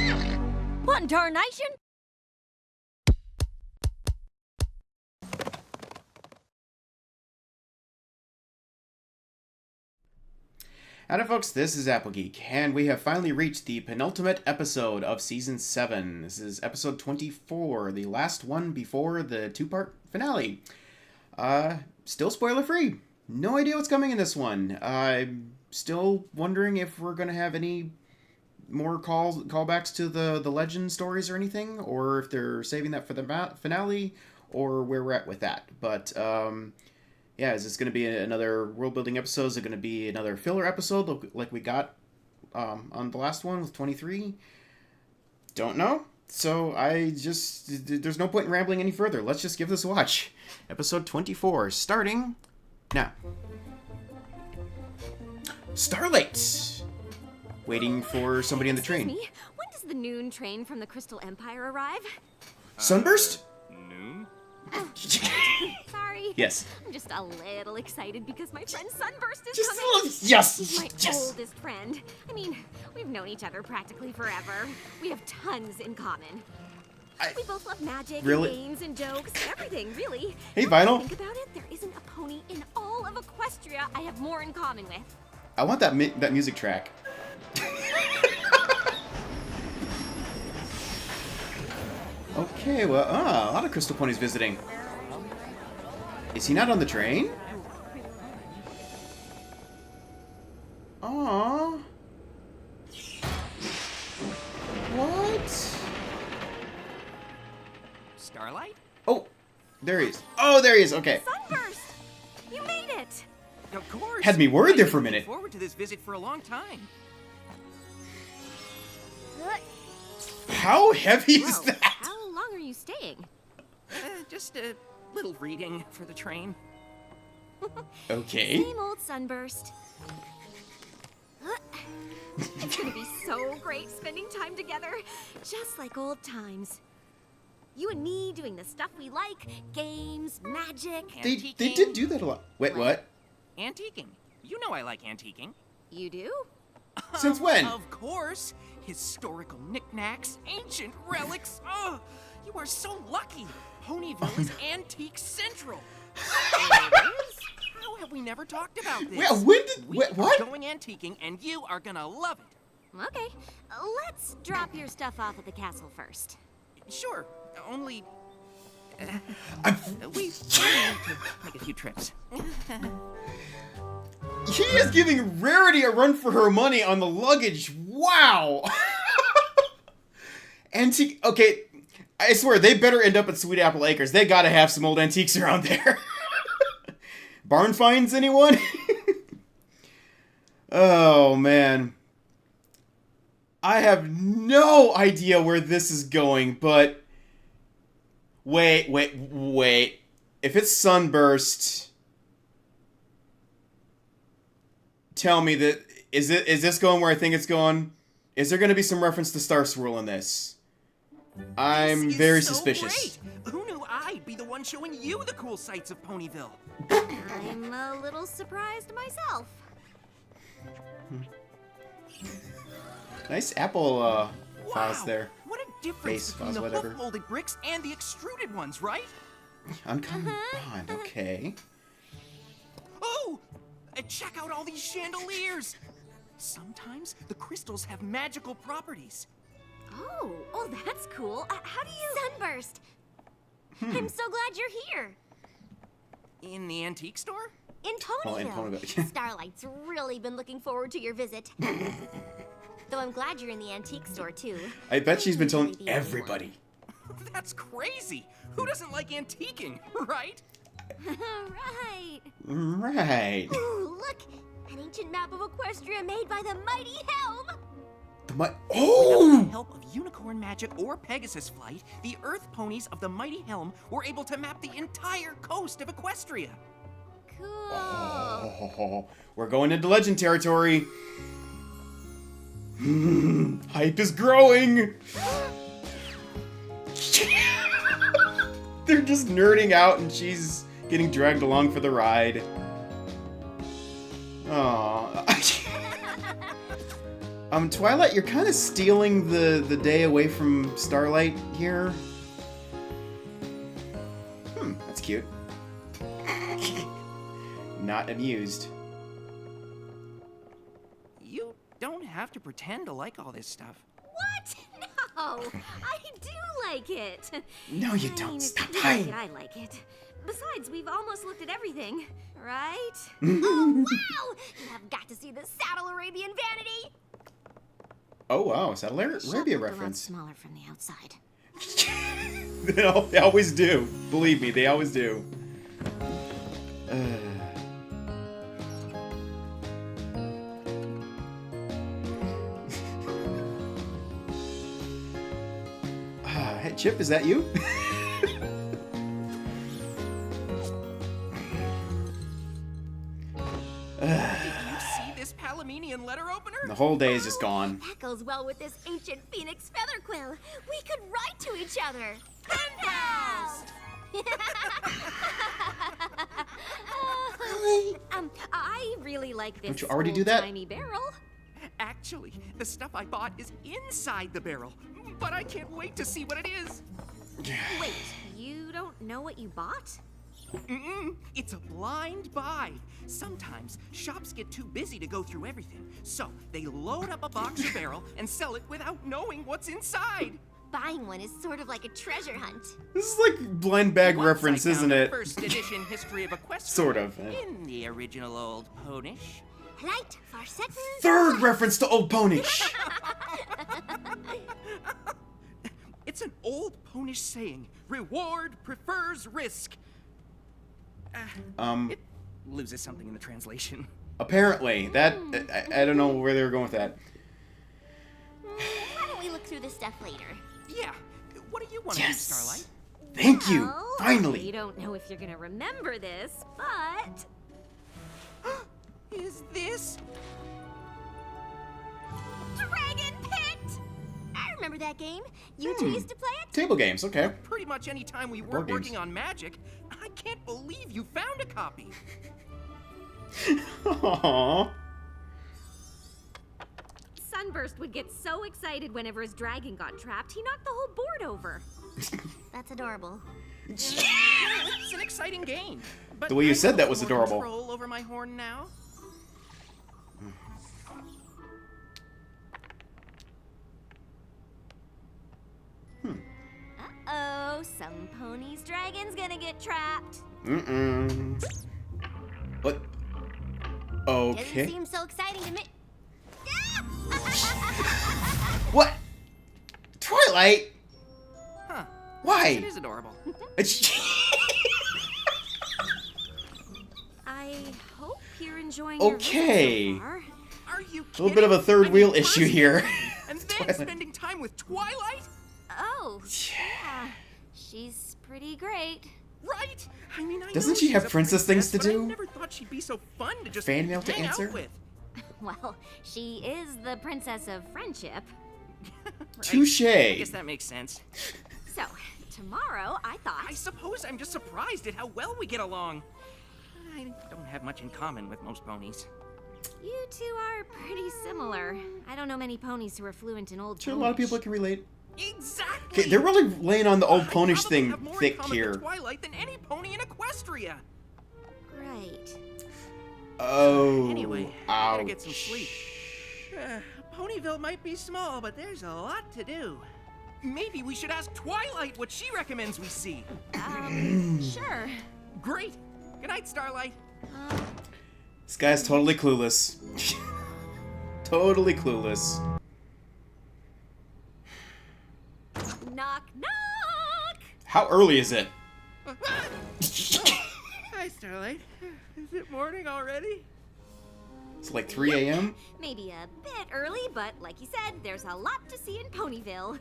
What in tarnation? Howdy folks, this is Applegeek, and we have finally reached the penultimate episode of Season 7. This is episode 24, the last one before the two-part finale. Still spoiler-free. No idea what's coming in this one. I'm still wondering if we're going to have any more callbacks to the legend stories or anything, or if they're saving that for the finale, or where we're at with that. But, yeah, is this going to be another world-building episode? Is it going to be another filler episode like we got on the last one with 23? Don't know. So there's no point in rambling any further. Let's just give this a watch. Episode 24, starting now. Starlight! Waiting for somebody on the train. Excuse me, when does the noon train from the Crystal Empire arrive? Sunburst? Noon? Sorry. Yes. I'm just a little excited because my friend Sunburst is Just coming. a little, yes! He's my Yes! oldest friend. I mean, we've known each other practically forever. We have tons in common. We both love magic, Really? and games, and jokes, everything, really. Hey, Now that I Vinyl. think about it, there isn't a pony in all of Equestria I have more in common with. I want that music track. Okay, well, a lot of crystal ponies visiting. Is he not on the train? Aww. What? Starlight? Oh, there he is. Oh, there he is. Okay. Sunburst! You made it! Of course. Had me worried there I've for a been minute. looking forward to this visit for a long time. How heavy is Whoa, that? how long are you staying? Just a little reading for the train. Okay. Same old Sunburst. It's gonna be so great spending time together, just like old times. You and me doing the stuff we like, games, magic. They Antiquing. did do that a lot. Wait, what? Antiquing. You know I like antiquing. You do? Since when? Of course. Historical knickknacks, ancient relics. Oh, you are so lucky. Ponyville is Antique Central. How have we never talked about this? Wait, when did... We Wait, are what? going antiquing, and you are gonna love it. Okay, let's drop your stuff off at the castle first. Sure, only I'm... we need to make a few trips. He is giving Rarity a run for her money on the luggage. Wow. Antique. Okay, I swear they better end up at Sweet Apple Acres. They gotta have some old antiques around there. Barn finds, anyone? Oh man. I have no idea where this is going, but wait. If it's Sunburst, tell me that is this going where I think it's going? Is there going to be some reference to Star Swirl in this? I'm This is very so suspicious. Great. Who knew I'd be the one showing you the cool sights of Ponyville? I'm a little surprised myself. Nice apple files Wow, there. What a Base difference between files, the whatever. hoof-molded bricks and the extruded ones, right? Uncommon bond. Okay. Oh! Check out all these chandeliers! Sometimes the crystals have magical properties. Oh, that's cool. How do you... Sunburst! I'm so glad you're here. In the antique store? In Oh, in Ponyville. Ponyville. Starlight's really been looking forward to your visit. Though I'm glad you're in the antique store, too. I bet she's been telling Maybe the only everybody. That's crazy! Who doesn't like antiquing, right? Right. Right. Ooh, look! An ancient map of Equestria made by the mighty Helm! With Oh! the help of unicorn magic or Pegasus flight, the Earth ponies of the Mighty Helm were able to map the entire coast of Equestria. Cool. Oh, we're going into legend territory. Hype is growing. They're just nerding out and she's getting dragged along for the ride. Aww. Twilight, you're kind of stealing the day away from Starlight here. That's cute. Not amused. You don't have to pretend to like all this stuff. What? No, I do like it. No, you I don't. mean, if Stop you like lying. it, I like it. Besides, we've almost looked at everything, right? Mm-hmm. Oh, wow! You have got to see the Saddle Arabian vanity. Oh, wow. Is that Arabia Shop looked a lot reference? smaller from the outside. They always do. Believe me, they always do. Hey, Chip, is that you? Did you see this Palaminian letter opener? The whole day is just gone. That goes well with this ancient phoenix feather quill. We could write to each other. Pen pals! I really like this Don't you already do that? tiny barrel. Actually, the stuff I bought is inside the barrel, but I can't wait to see what it is. Wait, you don't know what you bought? It's a blind buy. Sometimes shops get too busy to go through everything, so they load up a box or barrel and sell it without knowing what's inside. Buying one is sort of like a treasure hunt. This is like blind bag Once reference, I found isn't a it? First edition history of Equestria. Sort of. In the original old Ponish. Right, for certain. Third reference to Old Ponish. It's an old Ponish saying, reward prefers risk. It loses something in the translation. Apparently, that I don't know where they were going with that. Why don't we look through this stuff later? Yeah, what do you want to do, Starlight? Thank you. Well, Finally. I don't know if you're gonna remember this, but Is this? Dragon Pit! I remember that game. You two used to play it? Table games, okay. Pretty much any time we Board weren't games. working on magic. I can't believe you found a copy. Aww. Sunburst would get so excited whenever his dragon got trapped, he knocked the whole board over. That's adorable. It's an exciting game. But The way you I said have that was more adorable. Control over my horn now. Uh-oh, some pony's dragon's gonna get trapped. What? Doesn't Okay. seem so exciting to me. What? Twilight? Huh. Why? It is adorable. I hope you're enjoying your Okay. visit so far. Are you A little bit of a kidding? third I mean, wheel issue first here. And then Twilight. spending time with Twilight? Oh, yeah. She's pretty great. Right? I mean, I Doesn't know she she's have a princess things to but I do? never thought she'd be so fun to just Fan mail to hang out answer? with. Well, she is the princess of friendship. Right? Touche. I guess that makes sense. So, tomorrow I thought... I suppose I'm just surprised at how well we get along. I don't have much in common with most ponies. You two are pretty similar. I don't know many ponies who are fluent in Old Sure, a lot of Ponish. people can relate. Exactly. Okay, they're really laying on the Old I Ponish probably thing have more in thick common here. with Twilight than any pony in Equestria. Right. Oh. Anyway, I ouch. gotta get some sleep. Ponyville might be small, but there's a lot to do. Maybe we should ask Twilight what she recommends we see. Sure. Great. Good night, Starlight. This guy's totally clueless. Totally clueless. Knock, knock! How early is it? Hi, Starlight. Is it morning already? It's like 3 a.m.? Maybe a bit early, but like you said, there's a lot to see in Ponyville.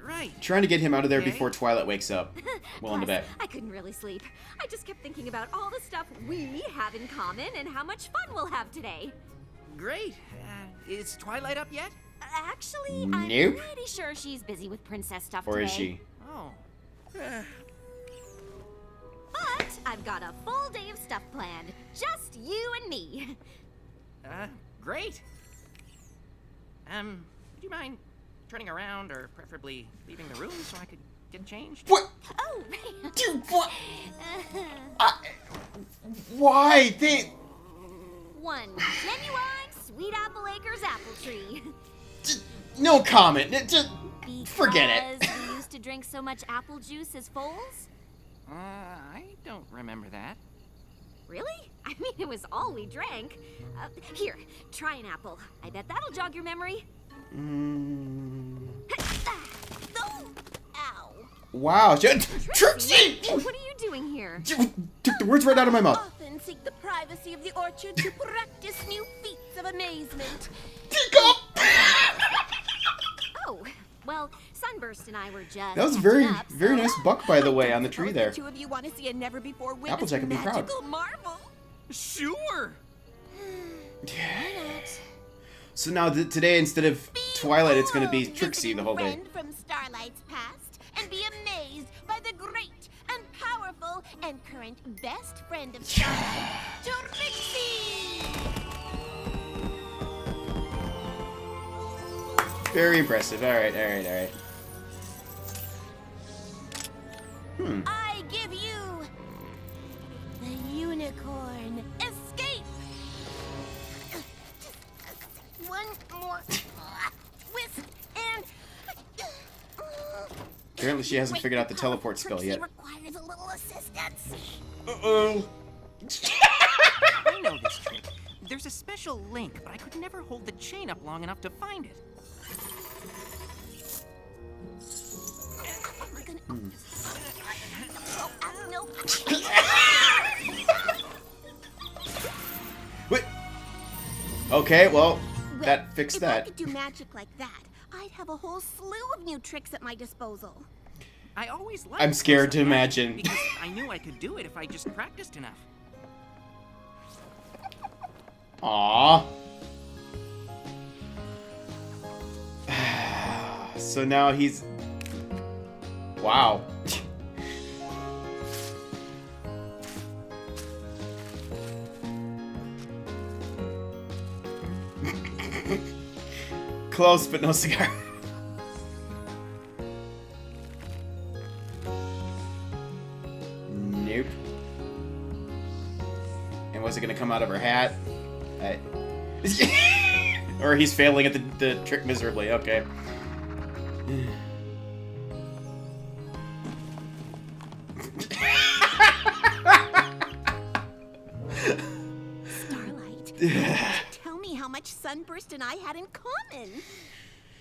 Right. Trying to get him out of there Okay. before Twilight wakes up. Well into Plus, bed. I couldn't really sleep. I just kept thinking about all the stuff we have in common and how much fun we'll have today. Great. Is Twilight up yet? Actually, Nope. I'm pretty sure she's busy with princess stuff Or today. is she? Oh. But I've got a full day of stuff planned. Just you and me. Great. Would you mind turning around or preferably leaving the room so I could get changed? What? Oh, Dude, what? Why? They... one genuine Sweet Apple Acres apple tree. No comment. Just forget it. Because we used to drink so much apple juice as foals? I don't remember that. Really? I mean, it was all we drank. Here, try an apple. I bet that'll jog your memory. Oh, ow. Wow. Trixie! What are you doing here? Took the words right out of my mouth. Often seek the privacy of the orchard to practice new feats of amazement. Oh, well, Sunburst and I were just... That was catching up, very so- nice buck, by the way, on the tree Both there. The two of you want to see a never-before-witnessed Applejack would be proud. magical marvel. Sure! So now, today, instead of Twilight, it's going to be Behold, Trixie the whole day. visiting friend from Starlight's past, and be amazed by the great and powerful and current best friend of Starlight, Trixie! Very impressive. All right. I give you the unicorn escape. One more twist and. Apparently she hasn't figured out the teleport spell Trixie yet. requires a little assistance. Uh-oh. I know this trick. There's a special link, but I could never hold the chain up long enough to find it. We're gonna. Oh, no. Wait. Okay, well, that fixed If I that. could do magic like that, I'd have a whole slew of new tricks at my disposal. I always liked I'm scared to close-up magic imagine. because I knew I could do it if I just practiced enough. Aww. So now he's... Wow. Close, but no cigar. Nope. And was it gonna come out of her hat? Or he's failing at the trick miserably, okay. Starlight, tell me how much Sunburst and I had in common.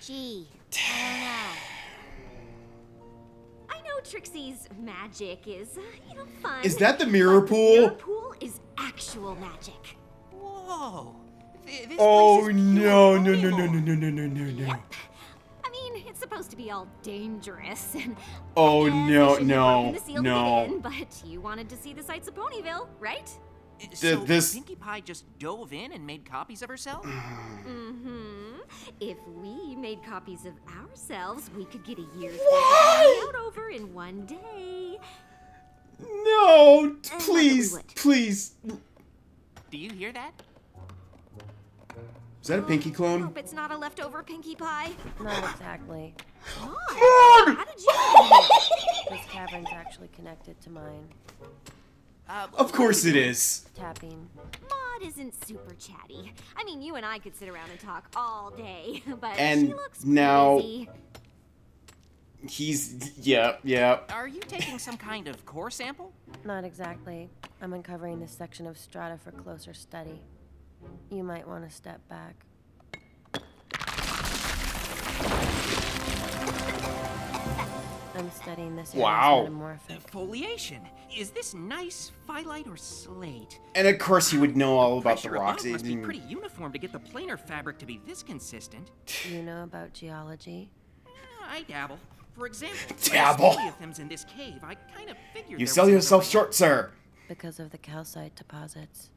Gee, I don't know. I know Trixie's magic is, fun. Is that the mirror but pool? Mirror pool is actual magic. Whoa! This Oh place is no, pure no, no, no, Pokemon. no, no, no, no, no. I mean, it's supposed to be all dangerous and... Oh, Yes, no, we shouldn't have no, broken the seal to no. get in, but you wanted to see the sights of Ponyville, right? So this- Pinkie Pie just dove in and made copies of herself? Mm-hmm. If we made copies of ourselves, we could get a year's What? worth of over in one day. No, And please, what? please. Do you hear that? Is that a Pinky clone? Hope it's not a leftover Pinkie Pie. Not exactly. Mom, Mom! how did you know? This cavern's actually connected to mine. Of course it is. Tapping. Maud isn't super chatty. I mean, you and I could sit around and talk all day, but And she looks now- busy. He's, yeah. Are you taking some kind of core sample? Not exactly. I'm uncovering this section of strata for closer study. You might want to step back. I'm studying this area's Wow. metamorphic. Foliation. Is this nice phyllite or slate? And of course he would know all about the Pressure above rocks. must be pretty uniform to get the planar fabric to be this consistent. You know about geology? I dabble. For example, Dabble. Heliotham's in this cave. I kind of figured You there sell was yourself another way. short, sir. Because of the calcite deposits.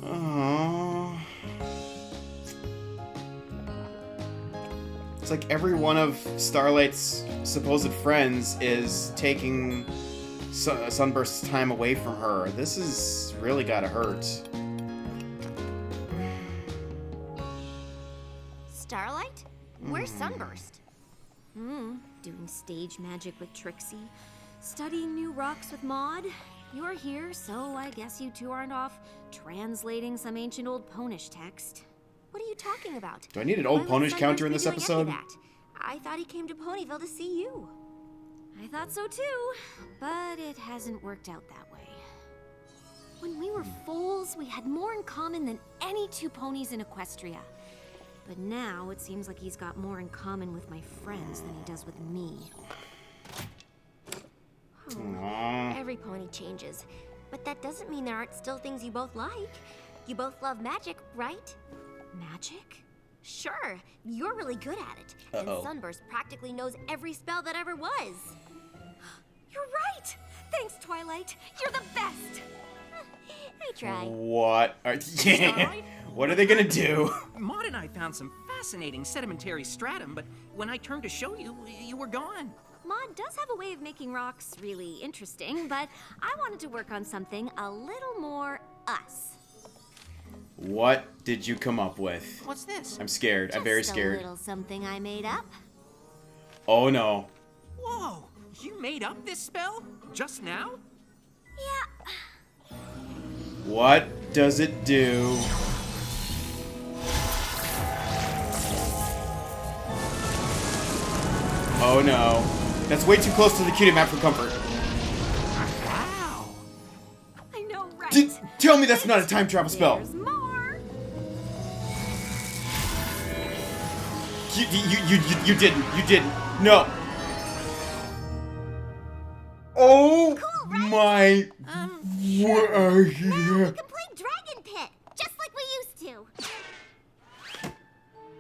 Aww. It's like every one of Starlight's supposed friends is taking Sunburst's time away from her. This is really gotta hurt. Starlight? Where's Sunburst? Doing stage magic with Trixie. Studying new rocks with Maud. You're here, so I guess you two aren't off translating some ancient old Ponish text. What are you talking about? Do I need an old Why would Ponish counter in Sunburst this be doing episode? any of that? I thought he came to Ponyville to see you. I thought so too, but it hasn't worked out that way. When we were foals, we had more in common than any two ponies in Equestria. But now it seems like he's got more in common with my friends than he does with me. Every pony changes, but that doesn't mean there aren't still things you both like. You both love magic, right? Magic? Sure, you're really good at it. And Sunburst practically knows every spell that ever was. You're right! Thanks, Twilight. You're the best! I try. What are what are they gonna do? Maud and I found some fascinating sedimentary stratum, but when I turned to show you, you were gone. Maud does have a way of making rocks really interesting, but I wanted to work on something a little more us. What did you come up with? What's this? I'm scared. I'm very Just scared. a little something I made up. Oh no. Whoa! You made up this spell? Just now? Yeah. What does it do? Oh no. That's way too close to the cutie map for comfort. Wow! I know, right? Tell me that's not a time travel spell. There's more. You didn't. You didn't. No. Oh Cool, right? my. What are We you? can play Dragon Pit, just like we used to.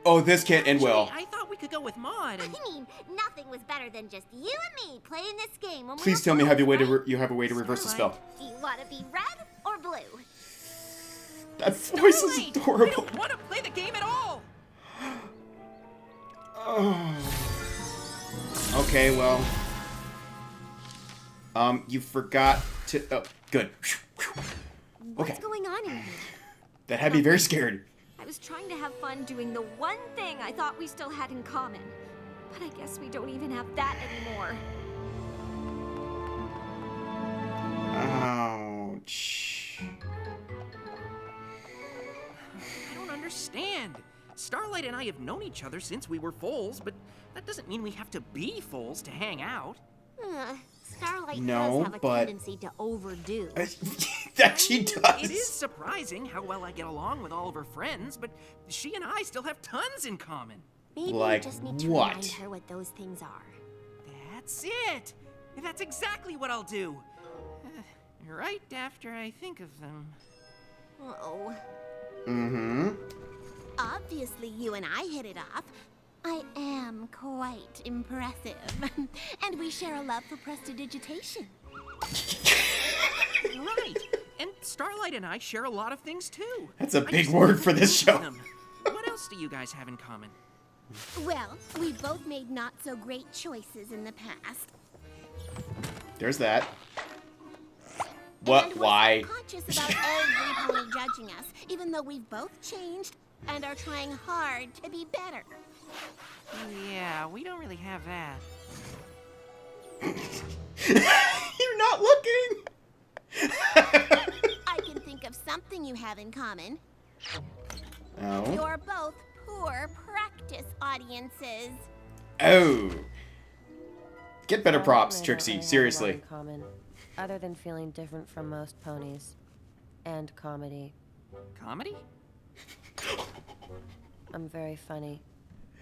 Oh, this can't end well. Gee, I thought we could go with Maud and... I mean, nothing was better than just you and me playing this game when Please we tell were me you boys, right? have a way to reverse the spell. Do you want to be red or blue? That voice is Starlight! I adorable. don't want to play the game at all! Okay, well. You forgot to. Oh, good. What's Okay. going on in here? That had me very scared. I was trying to have fun doing the one thing I thought we still had in common. But I guess we don't even have that anymore. Ouch. I don't understand. Starlight and I have known each other since we were foals, but that doesn't mean we have to be foals to hang out. Starlight No, does have a but- tendency to overdo. That she does. It is surprising how well I get along with all of her friends, but she and I still have tons in common. Maybe Like you just need to what? remind her what those things are. That's it! That's exactly what I'll do. Right after I think of them. Uh-oh. Mm-hmm. Obviously, you and I hit it off. I am quite impressive. And we share a love for prestidigitation. Right! And Starlight and I share a lot of things too. That's a I big just word never for this think of show. them. What else do you guys have in common? Well, we both made not so great choices in the past. There's that. What? And Why? we're conscious about every pony judging us, even though we've both changed and are trying hard to be better. Yeah, we don't really have that. You're not looking. I can think of something you have in common. Oh. You're both poor practice audiences. Oh. Get better Starlight props, and I don't Trixie. really have a lot Seriously. in common, other than feeling different from most ponies, and comedy. Comedy? I'm very funny.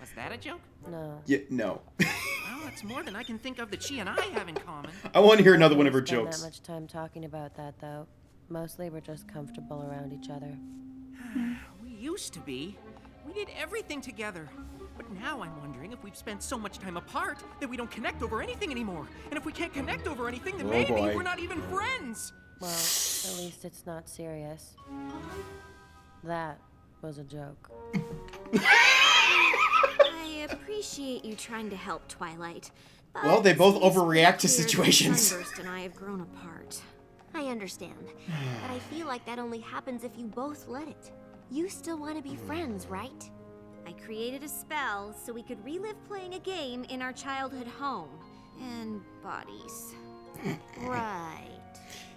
Was that a joke? No. Yeah, no. Well, that's more than I can think of that she and I have in common. I want to hear another one of her We don't jokes. spend that much time talking about that, though. Mostly we're just comfortable around each other. We used to be. We did everything together. But now I'm wondering if we've spent so much time apart that we don't connect over anything anymore. And if we can't connect over anything, then Oh, maybe boy. we're not even friends. Well, at least it's not serious. That was a joke. I appreciate you trying to help, Twilight. But Well, they both it's overreact to clear that situations. Sunburst and I have grown apart. I understand, but I feel like that only happens if you both let it. You still want to be friends, right? I created a spell so we could relive playing a game in our childhood home and bodies. Right.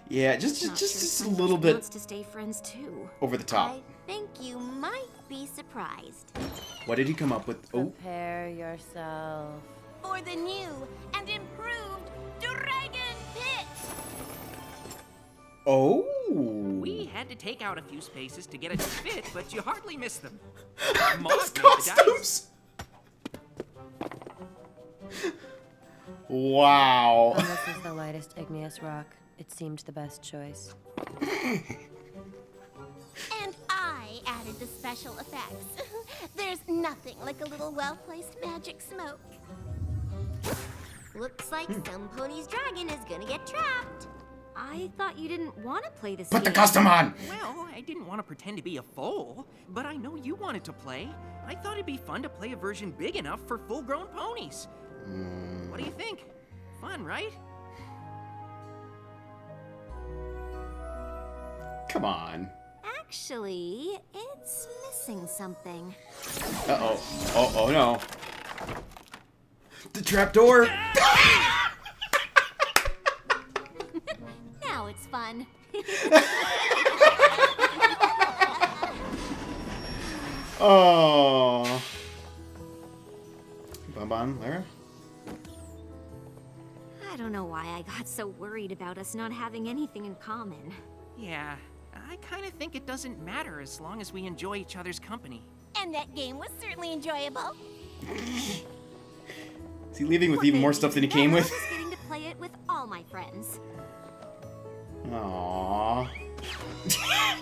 Yeah, Not just sure a Sunburst little bit wants to stay friends too. over the top. I think you might be surprised. What did he come up with? Oh, Prepare yourself. For the new and improved Dragon Pit! oh. We had to take out a few spaces to get it to fit, but you hardly missed them. Maud Those made the dice. costumes. Wow. This is the lightest igneous rock. It seemed the best choice. And I added the special effects. There's nothing like a little well-placed magic smoke. Looks like some pony's dragon is gonna get trapped. I thought you didn't want to play this Put the game. costume on. Well, I didn't want to pretend to be a foal, but I know you wanted to play. I thought it'd be fun to play a version big enough for full-grown ponies. What do you think? Fun, right? Come on. Actually, it's missing something. Uh-oh. Oh no. The trapdoor. Now it's fun. Oh. Bonbon, Lara? I don't know why I got so worried about us not having anything in common. Yeah, I kind of think it doesn't matter as long as we enjoy each other's company. And that game was certainly enjoyable. Is he leaving with even more stuff than he came with? I was getting to play it with all my friends. Aww.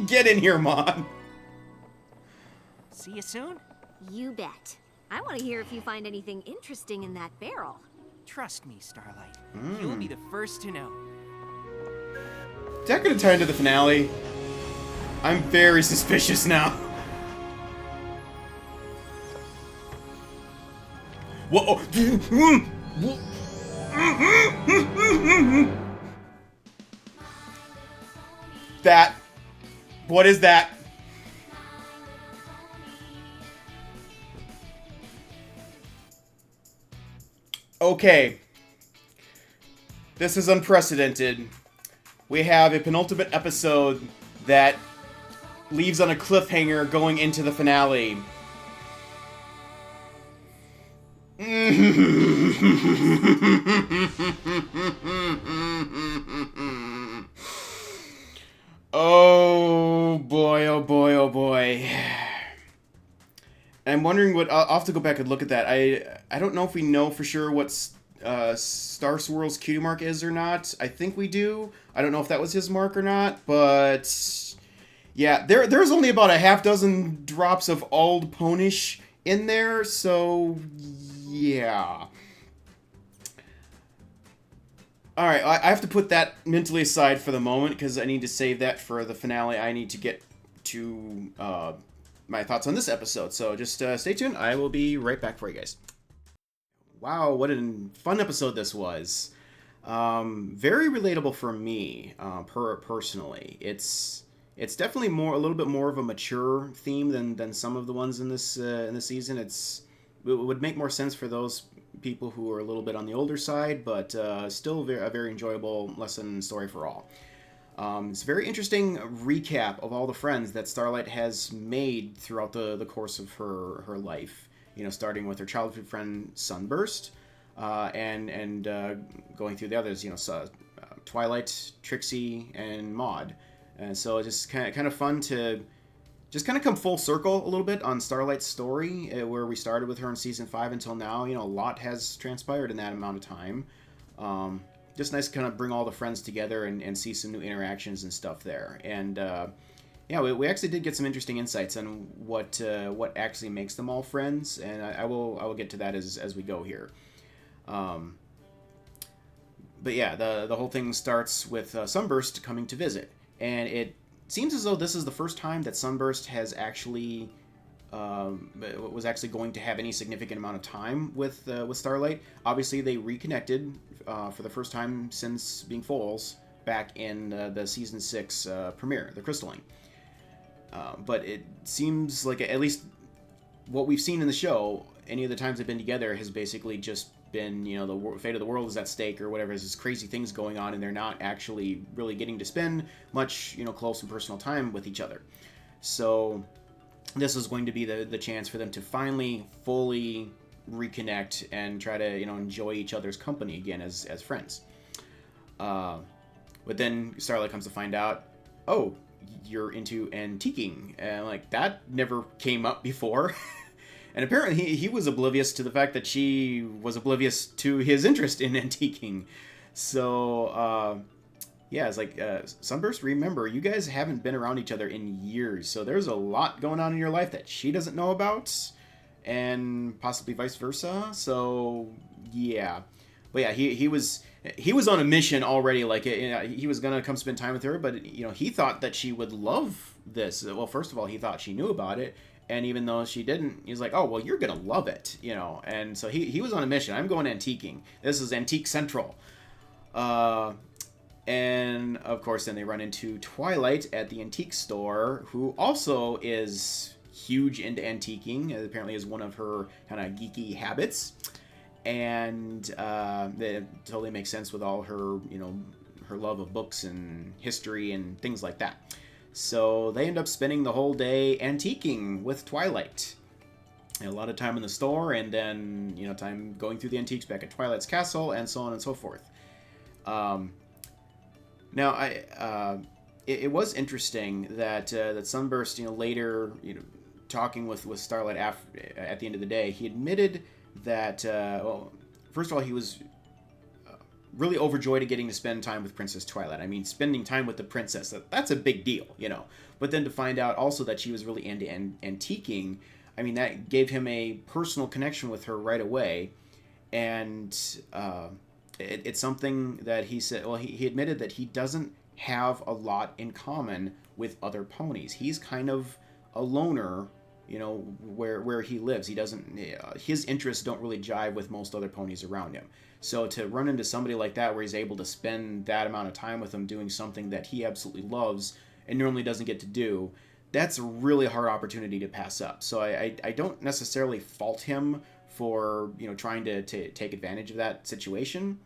Get in here, Mom. See you soon? You bet. I want to hear if you find anything interesting in that barrel. Trust me, Starlight. You'll be the first to know. Is that gonna tie into the finale? I'm very suspicious now. Whoa! That. What is that? Okay. This is unprecedented. We have a penultimate episode that leaves on a cliffhanger going into the finale. Oh boy, oh boy, oh boy. I'm wondering what... I'll have to go back and look at that. I don't know if we know for sure what Star Swirl's cutie mark is or not. I think we do. I don't know if that was his mark or not, but... Yeah, there's only about a half dozen drops of Ald Ponish in there, so... Yeah. Alright, I have to put that mentally aside for the moment, because I need to save that for the finale. I need to get to my thoughts on this episode, so just stay tuned. I will be right back for you guys. Wow, what a fun episode this was. Very relatable for me, personally. It's definitely a little bit more of a mature theme than some of the ones in this season. It would make more sense for those people who are a little bit on the older side, but still a very enjoyable lesson story for all. It's a very interesting recap of all the friends that Starlight has made throughout the course of her life. You know, starting with her childhood friend Sunburst, and going through the others. You know, Twilight, Trixie, and Maud. And so it's just kind of fun to just kind of come full circle a little bit on Starlight's story, where we started with her in Season 5 until now. You know, a lot has transpired in that amount of time. Just nice to kind of bring all the friends together and see some new interactions and stuff there. And yeah, we actually did get some interesting insights on what actually makes them all friends, and I will get to that as we go here. But yeah, the whole thing starts with Sunburst coming to visit. And it seems as though this is the first time that Sunburst has actually was actually going to have any significant amount of time with Starlight. Obviously, they reconnected for the first time since being foals back in the season 6 premiere, the Crystalline. But it seems like, at least what we've seen in the show, any of the times they've been together, has basically just been, the fate of the world is at stake or whatever. There's this crazy things going on, and they're not actually really getting to spend much, close and personal time with each other. So this is going to be the chance for them to finally fully reconnect and try to, enjoy each other's company again as friends. But then Starlight comes to find out, oh, you're into antiquing, and that never came up before. And apparently he was oblivious to the fact that she was oblivious to his interest in antiquing. So, yeah, it's Sunburst, remember, you guys haven't been around each other in years, so there's a lot going on in your life that she doesn't know about, and possibly vice versa. So, yeah. But yeah, he was on a mission already. He was gonna come spend time with her, but he thought that she would love this. Well, first of all, he thought she knew about it. And even though she didn't, he's like, oh, well, you're going to love it, And so he was on a mission. I'm going antiquing. This is Antique Central. And, of course, then they run into Twilight at the antique store, who also is huge into antiquing. It apparently is one of her kind of geeky habits. And it totally makes sense with all her, her love of books and history and things like that. So they end up spending the whole day antiquing with Twilight. And a lot of time in the store, and then, time going through the antiques back at Twilight's castle, and so on and so forth. Now, it was interesting that that Sunburst, later, talking with Starlight at the end of the day, he admitted that, well, first of all, he was really overjoyed at getting to spend time with Princess Twilight. I mean, spending time with the princess, that's a big deal, But then to find out also that she was really into antiquing, I mean, that gave him a personal connection with her right away. And it's something that he said, well, he admitted that he doesn't have a lot in common with other ponies. He's kind of a loner, where he lives. He doesn't, his interests don't really jive with most other ponies around him. So to run into somebody like that where he's able to spend that amount of time with them doing something that he absolutely loves and normally doesn't get to do, that's a really hard opportunity to pass up. So I don't necessarily fault him for, trying to take advantage of that situation.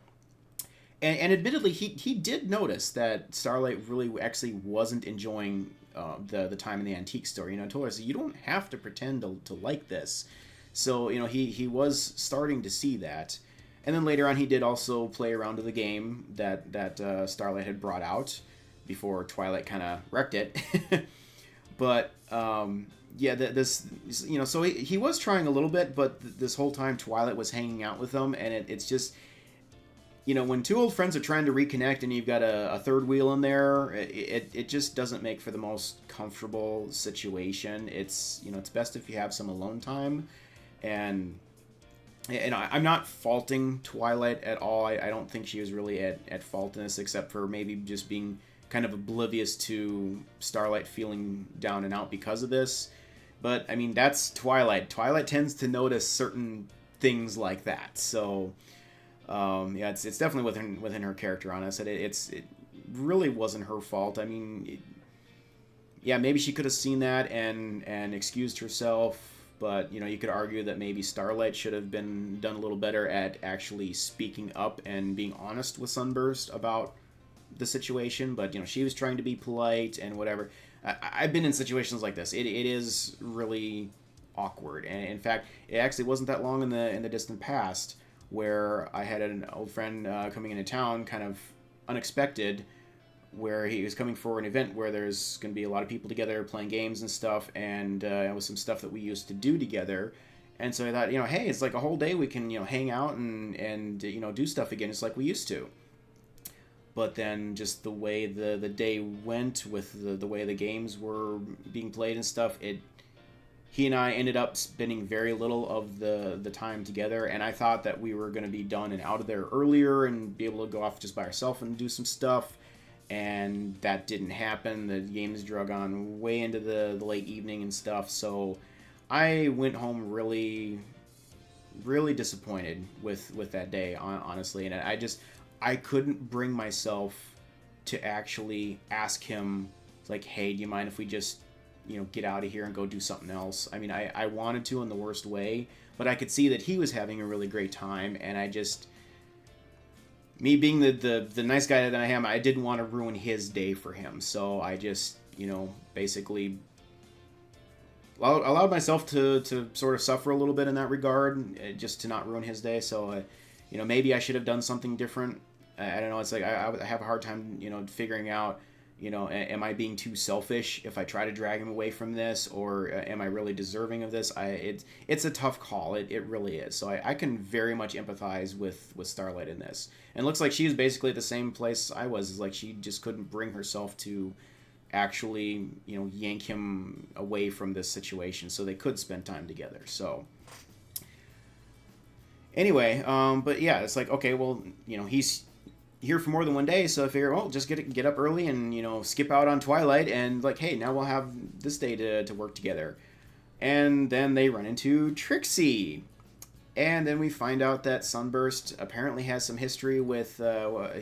And admittedly, he did notice that Starlight really actually wasn't enjoying the time in the antique store. Told her, you don't have to pretend to like this. So, he was starting to see that. And then later on, he did also play around to the game that Starlight had brought out before Twilight kind of wrecked it. But, yeah, so he was trying a little bit, but this whole time Twilight was hanging out with him, and it's just, when two old friends are trying to reconnect and you've got a third wheel in there, it just doesn't make for the most comfortable situation. It's, it's best if you have some alone time, and I'm not faulting Twilight at all. I don't think she was really at fault in this, except for maybe just being kind of oblivious to Starlight feeling down and out because of this. But, I mean, that's Twilight. Twilight tends to notice certain things like that. So, yeah, it's definitely within her character, honestly. It really wasn't her fault. I mean, yeah, maybe she could have seen that and excused herself. But, you could argue that maybe Starlight should have been done a little better at actually speaking up and being honest with Sunburst about the situation. But, she was trying to be polite and whatever. I've been in situations like this. It is really awkward. And, in fact, it actually wasn't that long in the distant past where I had an old friend coming into town, kind of unexpected, where he was coming for an event where there's going to be a lot of people together playing games and stuff, and it was some stuff that we used to do together. And so I thought, hey, it's like a whole day we can, hang out and do stuff again. It's like we used to. But then just the way the day went with the way the games were being played and stuff, he and I ended up spending very little of the time together, and I thought that we were going to be done and out of there earlier and be able to go off just by ourselves and do some stuff. And that didn't happen. The games drug on way into the late evening and stuff. So I went home really, really disappointed with that day, honestly. And I couldn't bring myself to actually ask him, like, hey, do you mind if we just get out of here and go do something else. I mean, I wanted to in the worst way, but I could see that he was having a really great time, and I just, me being the nice guy that I am, I didn't want to ruin his day for him. So I just, basically allowed myself to sort of suffer a little bit in that regard, just to not ruin his day. So, maybe I should have done something different. I don't know. It's like I have a hard time, figuring out, am I being too selfish if I try to drag him away from this, or am I really deserving of this? It's a tough call. It really is. So I can very much empathize with Starlight in this. And it looks like she was basically at the same place I was. It's like she just couldn't bring herself to actually, yank him away from this situation so they could spend time together. So anyway, but yeah, it's like, okay, well, he's here for more than one day, so I figure, well, just get up early and, skip out on Twilight, and like, hey, now we'll have this day to work together. And then they run into Trixie. And then we find out that Sunburst apparently has some history with,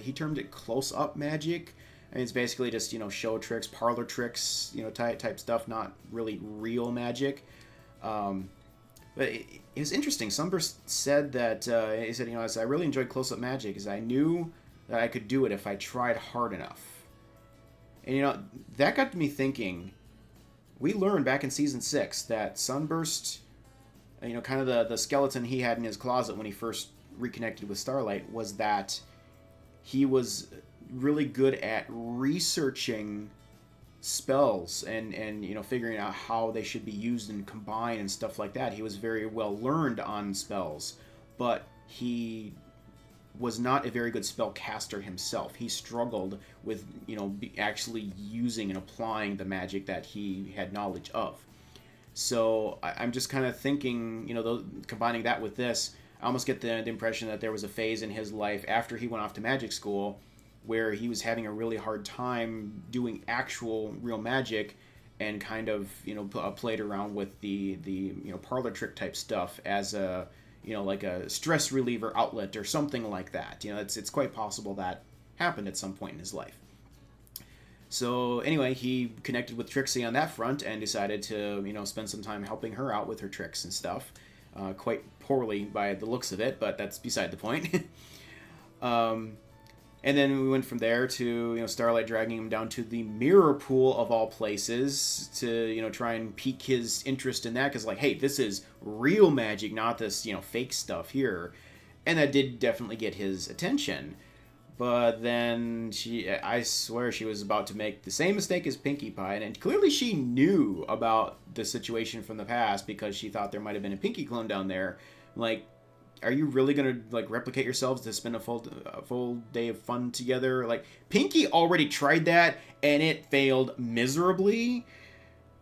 he termed it close-up magic. I mean, it's basically just, show tricks, parlor tricks, type stuff, not really real magic. But it was interesting. Sunburst said that, he said, I really enjoyed close-up magic, because I knew that I could do it if I tried hard enough. And, that got me thinking. We learned back in Season 6 that Sunburst, kind of the skeleton he had in his closet when he first reconnected with Starlight, was that he was really good at researching spells and figuring out how they should be used and combined and stuff like that. He was very well learned on spells, but he was not a very good spell caster himself. He struggled with actually using and applying the magic that he had knowledge of. So I'm just kind of thinking, combining that with this, I almost get the impression that there was a phase in his life after he went off to magic school where he was having a really hard time doing actual real magic, and kind of played around with the parlor trick type stuff as a like a stress reliever outlet or something like that. It's quite possible that happened at some point in his life. So anyway, he connected with Trixie on that front and decided to spend some time helping her out with her tricks and stuff. Quite poorly by the looks of it, but that's beside the point. And then we went from there to, Starlight dragging him down to the mirror pool of all places to, try and pique his interest in that. Because, like, hey, this is real magic, not this, fake stuff here. And that did definitely get his attention. But then I swear she was about to make the same mistake as Pinkie Pie. And clearly she knew about the situation from the past because she thought there might have been a Pinkie clone down there. Like, are you really going to, replicate yourselves to spend a full day of fun together? Like, Pinkie already tried that, and it failed miserably.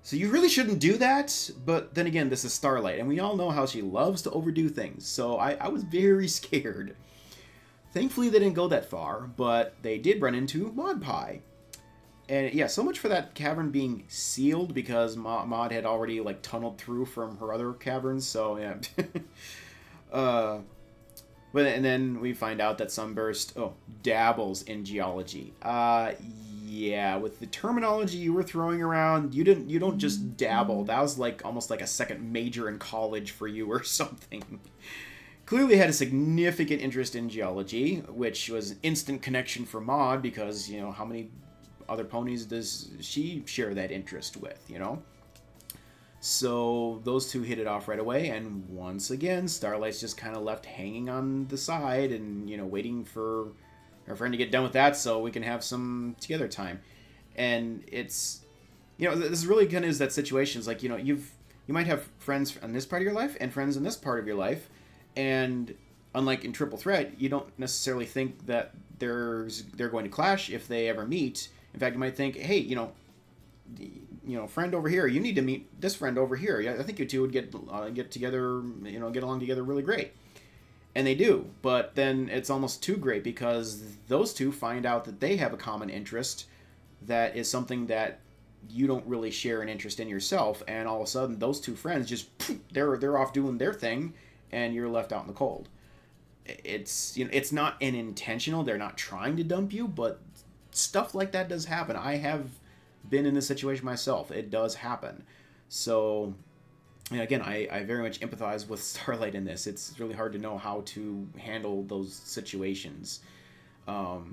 So you really shouldn't do that. But then again, this is Starlight, and we all know how she loves to overdo things. So I was very scared. Thankfully, they didn't go that far, but they did run into Maud Pie. And yeah, so much for that cavern being sealed, because Maud had already, tunneled through from her other caverns, so yeah. And then we find out that Sunburst dabbles in geology. Yeah, with the terminology you were throwing around, you don't just dabble. That was almost like a second major in college for you or something. Clearly had a significant interest in geology, which was an instant connection for Maud, because how many other ponies does she share that interest with? So those two hit it off right away, and once again, Starlight's just kind of left hanging on the side and, waiting for her friend to get done with that so we can have some together time. And it's, this really kind of is that situation. It's like, you might have friends in this part of your life and friends in this part of your life, and unlike in Triple Threat, you don't necessarily think that they're going to clash if they ever meet. In fact, you might think, hey, friend over here, you need to meet this friend over here. I think you two would get together, get along together really great. And they do, but then it's almost too great because those two find out that they have a common interest that is something that you don't really share an interest in yourself, and all of a sudden those two friends just they're off doing their thing, and you're left out in the cold. It's it's not an intentional. They're not trying to dump you, but stuff like that does happen. I have been in this situation myself. It does happen. So, and again, I very much empathize with Starlight in this. It's really hard to know how to handle those situations. But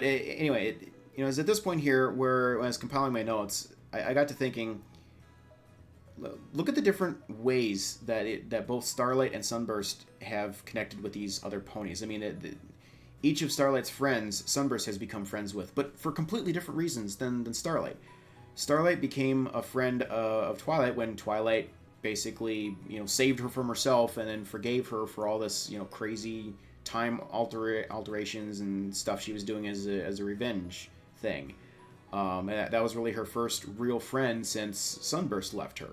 anyway, it's at this point here where when I was compiling my notes, I got to thinking, look at the different ways that both Starlight and Sunburst have connected with these other ponies. I mean, each of Starlight's friends, Sunburst has become friends with, but for completely different reasons than Starlight. Starlight became a friend of Twilight when Twilight basically, saved her from herself and then forgave her for all this, crazy time alterations and stuff she was doing as a revenge thing. And that was really her first real friend since Sunburst left her.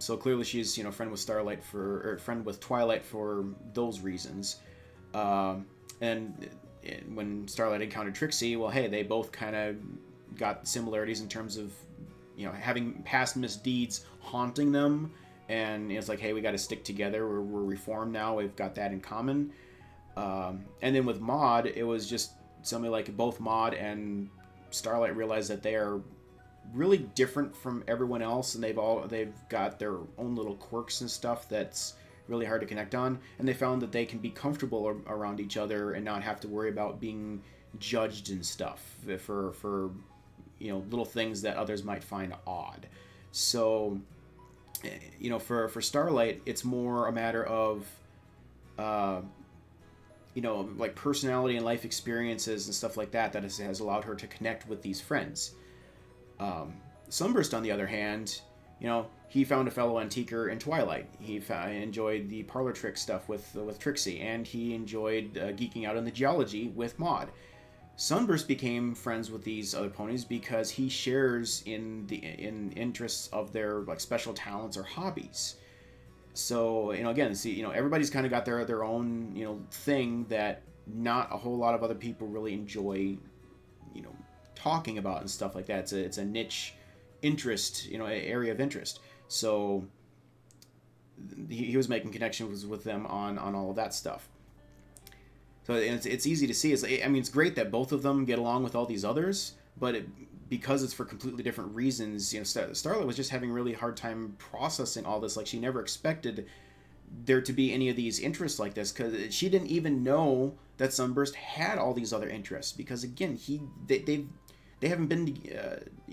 So clearly she's, friend with friend with Twilight for those reasons. And when Starlight encountered Trixie, well, hey, they both kind of got similarities in terms of, having past misdeeds haunting them. And it's like, hey, we got to stick together. We're reformed now. We've got that in common. And then with Maud, it was just something like both Maud and Starlight realized that they are really different from everyone else, and they've got their own little quirks and stuff that's really hard to connect on. And they found that they can be comfortable around each other and not have to worry about being judged and stuff for little things that others might find odd. So, for Starlight, it's more a matter of, like personality and life experiences and stuff like that has allowed her to connect with these friends. Sunburst, on the other hand, he found a fellow antiquer in Twilight. He enjoyed the parlor trick stuff with Trixie, and he enjoyed geeking out on the geology with Maud. Sunburst became friends with these other ponies because he shares in interests of their like special talents or hobbies. So again, see, everybody's kind of got their own thing that not a whole lot of other people really enjoy, talking about and stuff like that. It's a niche interest, area of interest. So he was making connections with them on all of that stuff. So it's easy to see. It's great that both of them get along with all these others, but because it's for completely different reasons, Starlight was just having a really hard time processing all this. Like, she never expected there to be any of these interests like this, because she didn't even know that Sunburst had all these other interests. Because again, they haven't been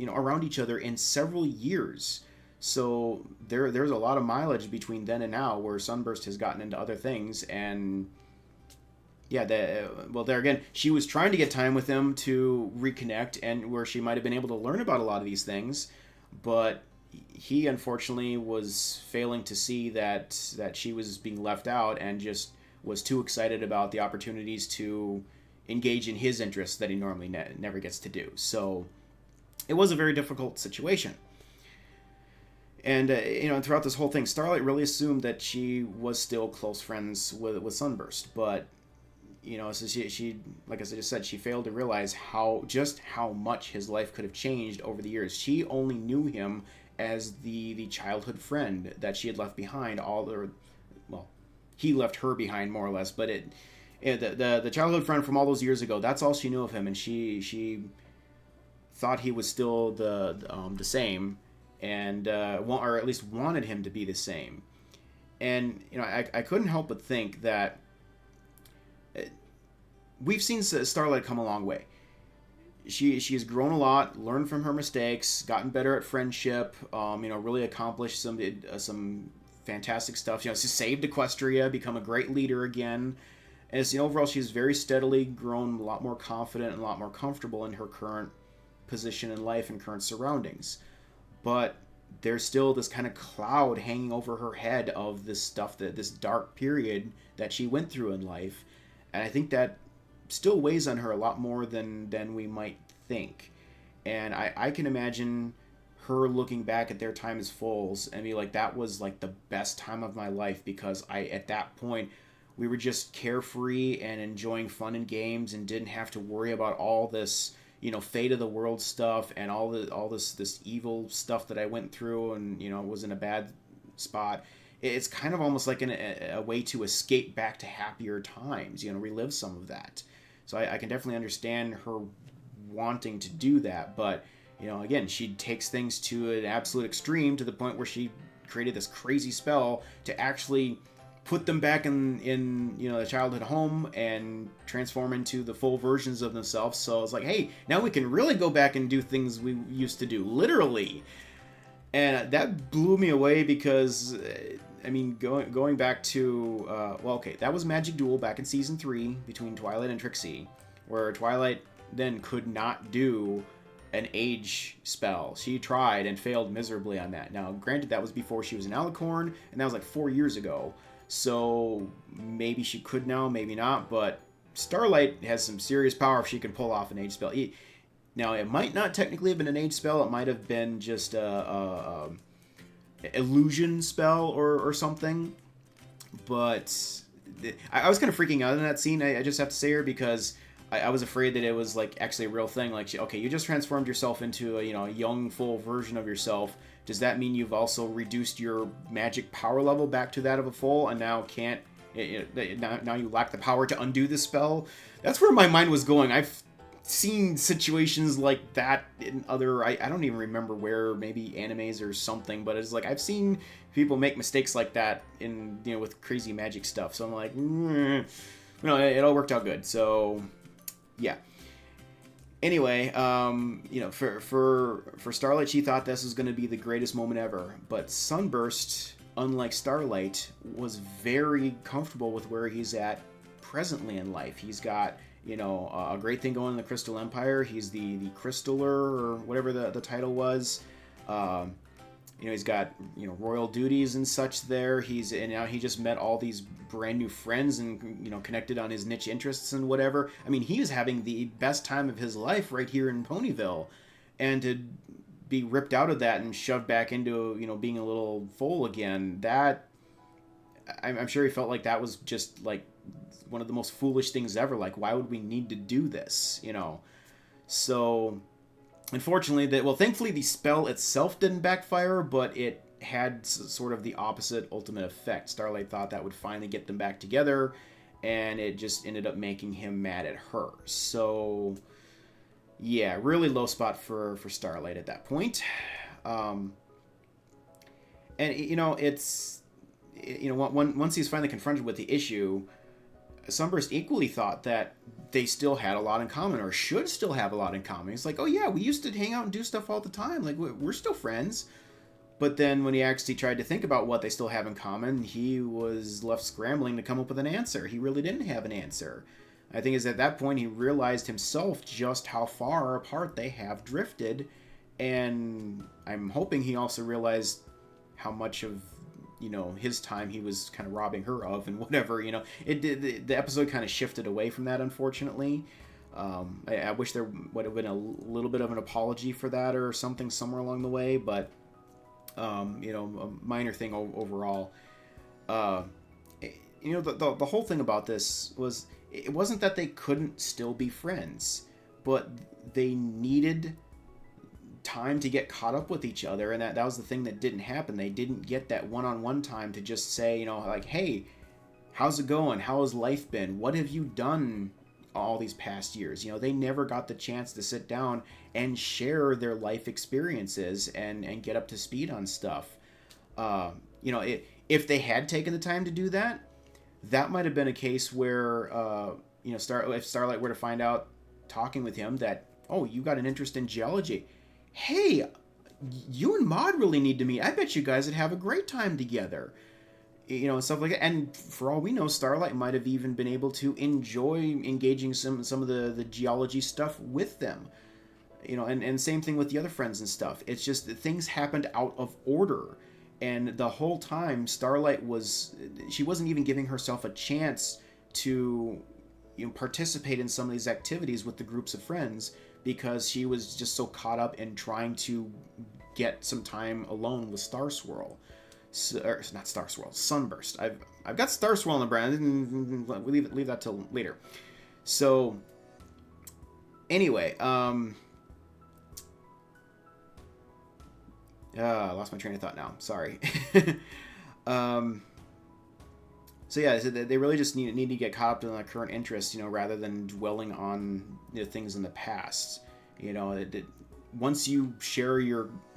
around each other in several years. So there's a lot of mileage between then and now, where Sunburst has gotten into other things. And yeah, there again, she was trying to get time with him to reconnect, and where she might have been able to learn about a lot of these things, but he unfortunately was failing to see that she was being left out, and just was too excited about the opportunities to engage in his interests that he normally never gets to do. So it was a very difficult situation. And throughout this whole thing, Starlight really assumed that she was still close friends with Sunburst, but so she, like I just said, she failed to realize how much his life could have changed over the years. She only knew him as the childhood friend that she had left behind. He left her behind, more or less, but the childhood friend from all those years ago, that's all she knew of him, and she thought he was still the same, and or at least wanted him to be the same. And I couldn't help but think that we've seen Starlight come a long way. She's grown a lot, learned from her mistakes, gotten better at friendship, really accomplished some fantastic stuff. She saved Equestria, become a great leader again. And overall, she's very steadily grown a lot more confident and a lot more comfortable in her current position in life and current surroundings. But there's still this kind of cloud hanging over her head of this stuff, this dark period that she went through in life. And I think that still weighs on her a lot more than we might think. And I can imagine her looking back at their time as foals and be like, that was like the best time of my life, because at that point we were just carefree and enjoying fun and games and didn't have to worry about all this fate of the world stuff and all this evil stuff that I went through, and was in a bad spot. It's kind of almost like a way to escape back to happier times, relive some of that. So I can definitely understand her wanting to do that, but again, she takes things to an absolute extreme to the point where she created this crazy spell to actually put them back in the childhood home and transform into the full versions of themselves. So it's like, hey, now we can really go back and do things we used to do, literally. And that blew me away because, going back to, that was Magic Duel back in Season 3 between Twilight and Trixie, where Twilight then could not do an age spell. She tried and failed miserably on that. Now, granted, that was before she was an Alicorn, and that was like 4 years ago. So maybe she could now, maybe not, but Starlight has some serious power if she can pull off an age spell. Now, it might not technically have been an age spell. It might have been just a illusion spell or something. But I was kind of freaking out in that scene, I just have to say here, because I was afraid that it was like actually a real thing. Like, okay, you just transformed yourself into a young, full version of yourself. Does that mean you've also reduced your magic power level back to that of a full, and now can't? Now you lack the power to undo the spell? That's where my mind was going. I've seen situations like that in other, I don't even remember where, maybe animes or something, but it's like I've seen people make mistakes like that in with crazy magic stuff. So I'm like, it all worked out good. So yeah. Anyway, for Starlight, she thought this was going to be the greatest moment ever. But Sunburst, unlike Starlight, was very comfortable with where he's at presently in life. He's got, a great thing going in the Crystal Empire. He's the Crystaller, or whatever the title was. He's got, royal duties and such there. And now he just met all these brand new friends and, connected on his niche interests and whatever. I mean, he is having the best time of his life right here in Ponyville. And to be ripped out of that and shoved back into, being a little foal again, that, I'm sure he felt like that was just, like, one of the most foolish things ever. Like, why would we need to do this, So, unfortunately, thankfully the spell itself didn't backfire, but it had sort of the opposite ultimate effect. Starlight thought that would finally get them back together, and it just ended up making him mad at her. So, yeah, really low spot for Starlight at that point. And, it's, once he's finally confronted with the issue, Sunburst equally thought that they still had a lot in common, or should still have a lot in common. He's like, oh yeah, we used to hang out and do stuff all the time. Like, we're still friends. But then when he actually tried to think about what they still have in common, he was left scrambling to come up with an answer. He really didn't have an answer. I think it's at that point he realized himself just how far apart they have drifted. And I'm hoping he also realized how much of his time he was kind of robbing her of, and whatever, the episode kind of shifted away from that, unfortunately. I wish there would have been a little bit of an apology for that or something somewhere along the way, but, a minor thing overall. The whole thing about this was, it wasn't that they couldn't still be friends, but they needed time to get caught up with each other, and that was the thing that didn't happen. They didn't get that one-on-one time to just say, like, hey, how's it going? How has life been? What have you done all these past years? They never got the chance to sit down and share their life experiences and get up to speed on stuff. If they had taken the time to do that, that might have been a case where, if Starlight were to find out, talking with him, that, oh, you got an interest in geology. Hey, you and Maud really need to meet. I bet you guys would have a great time together. And stuff like that. And for all we know, Starlight might have even been able to enjoy engaging some of the geology stuff with them. And same thing with the other friends and stuff. It's just that things happened out of order. And the whole time, Starlight she wasn't even giving herself a chance to participate in some of these activities with the groups of friends, because she was just so caught up in trying to get some time alone with Star Swirl. Not Star Swirl, Sunburst. I've got Star Swirl in the brain. We'll leave that till later. So, anyway, I lost my train of thought now. Sorry. So yeah, they really just need to get caught up in their current interests, rather than dwelling on things in the past. You know, once you share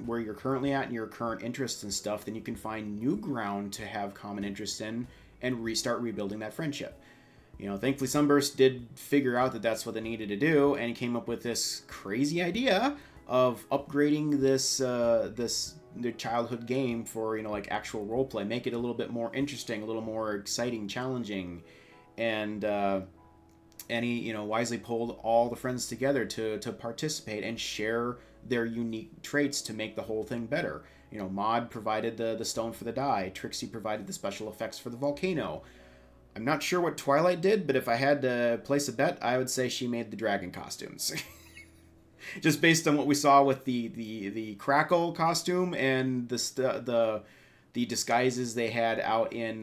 where you're currently at and your current interests and stuff, then you can find new ground to have common interests in and restart rebuilding that friendship. You know, thankfully Sunburst did figure out that that's what they needed to do, and he came up with this crazy idea of upgrading the childhood game for, you know, like actual roleplay, make it a little bit more interesting, a little more exciting, challenging, and he, you know, wisely pulled all the friends together to participate and share their unique traits to make the whole thing better. You know, Maud provided the stone for the die, Trixie provided the special effects for the volcano. I'm not sure what Twilight did, but if I had to place a bet, I would say she made the dragon costumes. Just based on what we saw with the Crackle costume and the disguises they had out in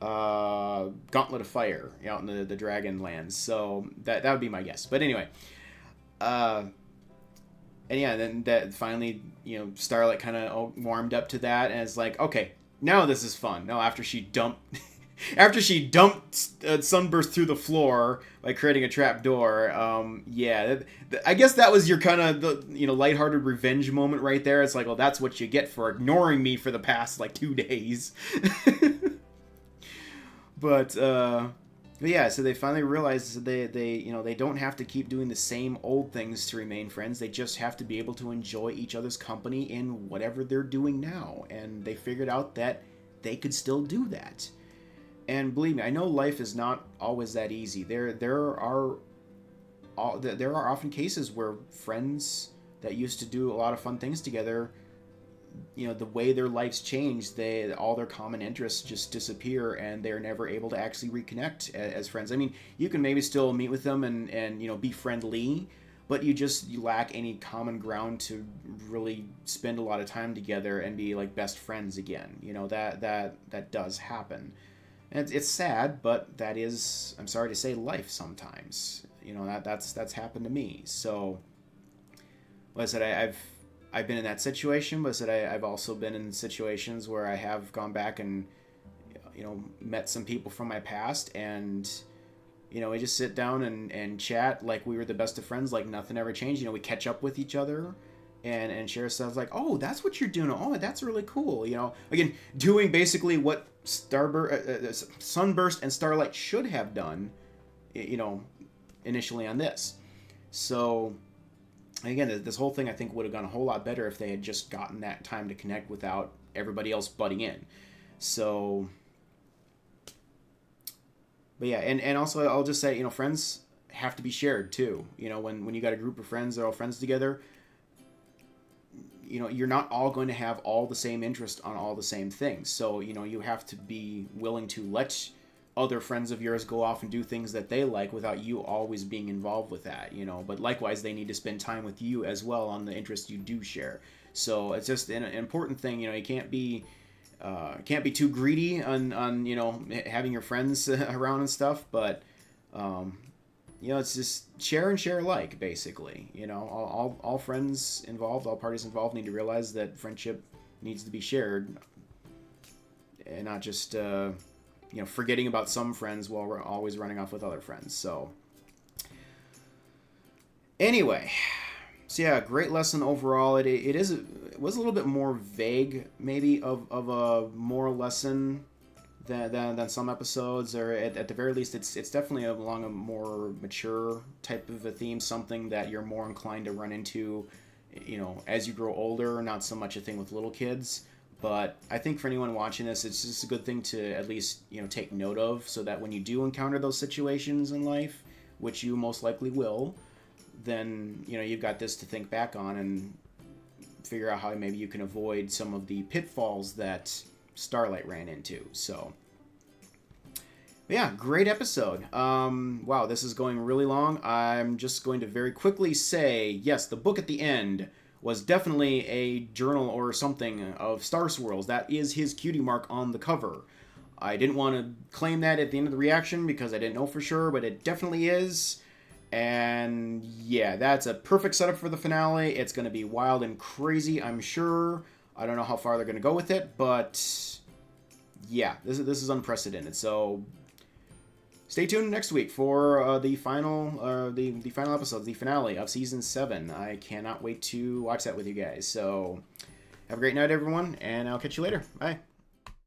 Gauntlet of Fire, out in the Dragon Lands. So that would be my guess. But anyway, and yeah, then that finally, you know, Starlight kind of warmed up to that, and it's like, okay, now this is fun. Now after she dumped Sunburst through the floor by creating a trap door, yeah, I guess that was your kind of lighthearted revenge moment right there. It's like, well, that's what you get for ignoring me for the past like 2 days. But yeah, so they finally realized that they don't have to keep doing the same old things to remain friends. They just have to be able to enjoy each other's company in whatever they're doing now. And they figured out that they could still do that. And believe me, I know life is not always that easy. There are often cases where friends that used to do a lot of fun things together, you know, the way their lives change, all their common interests just disappear, and they're never able to actually reconnect as friends. I mean, you can maybe still meet with them and you know, be friendly, but you lack any common ground to really spend a lot of time together and be like best friends again. You know, that does happen. And it's sad, but that is, I'm sorry to say, life sometimes. You know, that's happened to me. So, like I said, I've been in that situation, but I've also been in situations where I have gone back and, you know, met some people from my past, and, you know, we just sit down and chat like we were the best of friends, like nothing ever changed. You know, we catch up with each other and share stuff like, oh, that's what you're doing. Oh, that's really cool. You know, again, doing basically what Sunburst and Starlight should have done, you know, initially on this. So, again, this whole thing I think would have gone a whole lot better if they had just gotten that time to connect without everybody else butting in. So, but yeah, and also I'll just say, you know, friends have to be shared too. You know, when you got a group of friends, they're all friends together, you know, you're not all going to have all the same interest on all the same things. So, you know, you have to be willing to let other friends of yours go off and do things that they like without you always being involved with that, you know. But likewise, they need to spend time with you as well on the interests you do share. So it's just an important thing, you know. You can't be too greedy on you know, having your friends around and stuff. But you know, it's just share and share alike, basically. You know, all friends involved, all parties involved need to realize that friendship needs to be shared, and not just you know, forgetting about some friends while we're always running off with other friends. So anyway, so yeah, great lesson overall. It was a little bit more vague, maybe, of a moral lesson than some episodes, or at the very least, it's definitely along a more mature type of a theme, something that you're more inclined to run into, you know, as you grow older, not so much a thing with little kids. But I think for anyone watching this, it's just a good thing to at least, you know, take note of, so that when you do encounter those situations in life, which you most likely will, then, you know, you've got this to think back on and figure out how maybe you can avoid some of the pitfalls that Starlight ran into. So, yeah, great episode. Wow, this is going really long. I'm just going to very quickly say, yes, the book at the end was definitely a journal or something of Star Swirl's. That is his cutie mark on the cover. I didn't want to claim that at the end of the reaction because I didn't know for sure, but it definitely is. And yeah, that's a perfect setup for the finale. It's going to be wild and crazy, I'm sure. I don't know how far they're going to go with it, but yeah, this is unprecedented. So stay tuned next week for the final the final episode, the finale of Season 7. I cannot wait to watch that with you guys. So have a great night, everyone, and I'll catch you later. Bye.